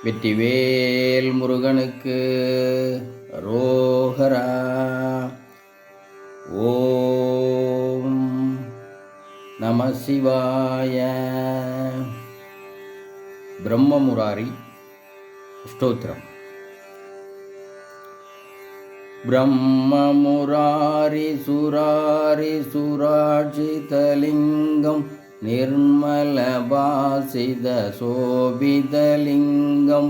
வெற்றிவேல் முருகனுக்கு அரோகரா. ஓம் நம சிவாய. பிரம்மமுராரி ஸ்தோத்திரம். பிரம்மமுராரி சுராரி சுராஜிதலிங்கம் निर्मलभासित शोभितलिङ्गं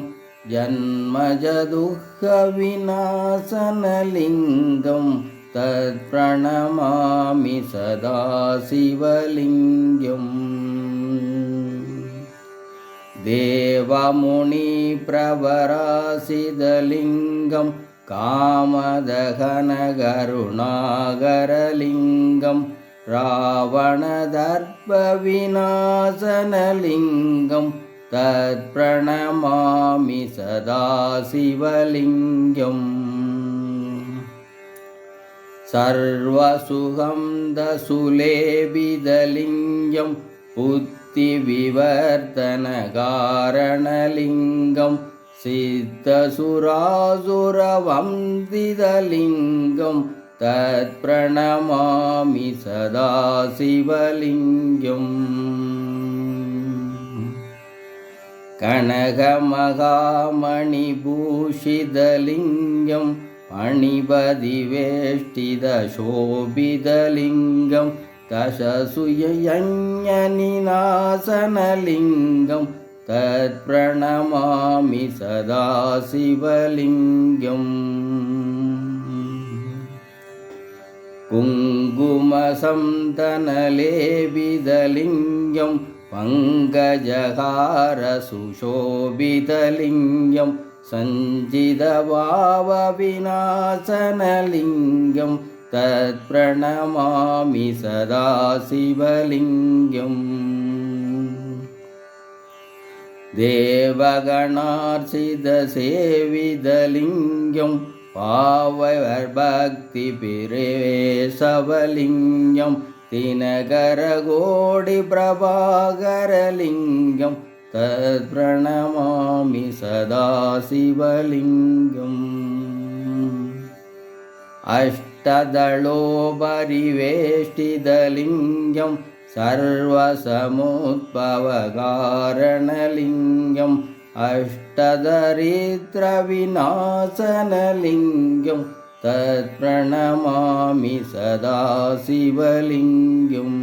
जन्मजदुःखविनाशनलिङ्गं तत्प्रणमामि सदा शिवलिङ्गम्. देवमुनिप्रवरासितलिङ्गं कामदहनकरुणाकरलिङ्गं रावणदर्पविनाशनलिङ्गं तत्प्रणमामि सदा शिवलिङ्गम्. सर्वसुखं दशुलेभितलिङ्गं बुद्धिविवर्धनकारणलिङ्गं सिद्धसुरासुरवन्दितलिङ्गं तत्प्रणमामि सदा शिवलिङ्गम्. कनकमहामणिभूषितलिङ्गं मणिपदिवेष्टितशोभितलिङ्गं दशसूययज्ञनिनाशनलिङ्गं तत्प्रणमामि सदा शिवलिङ्गम्. कुङ्कुमसन्तनलेपितलिङ्गं पङ्कजहारसुशोभितलिङ्गं सञ्चितभावविनाशनलिङ्गं तत्प्रणमामि सदा शिवलिङ्गम्. देवगणार्चितसेवितलिङ्गं पावैर्भक्तिप्रवेशवलिङ्गं दिनकरकोटिप्रभाकरलिङ्गं तत्प्रणमामि सदा शिवलिङ्गम्. अष्टदलोपरिवेष्टितलिङ्गं सर्वसमुद्भवकारणलिङ्गं अष्टदरिद्रविनाशनलिङ्गं तत्प्रणमामि सदा शिवलिङ्गम्.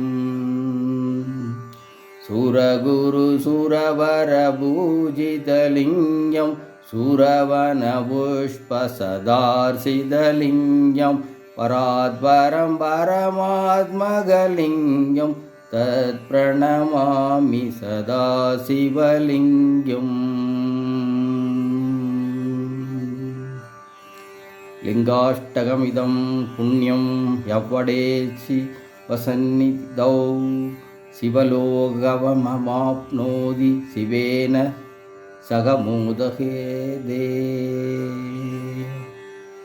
सुरगुरुसुरवरपूजितलिङ्गं सुरवनपुष्पसदार्शितलिङ्गं परात्परं परमात्मकलिङ्गं तत्प्रणमामि सदा शिवलिङ्गम्. लिङ्गाष्टकमिदं पुण्यं यवडेचि वसन्निधौ शिवलोकमवाप्नोति शिवेन सह मोदहे दे.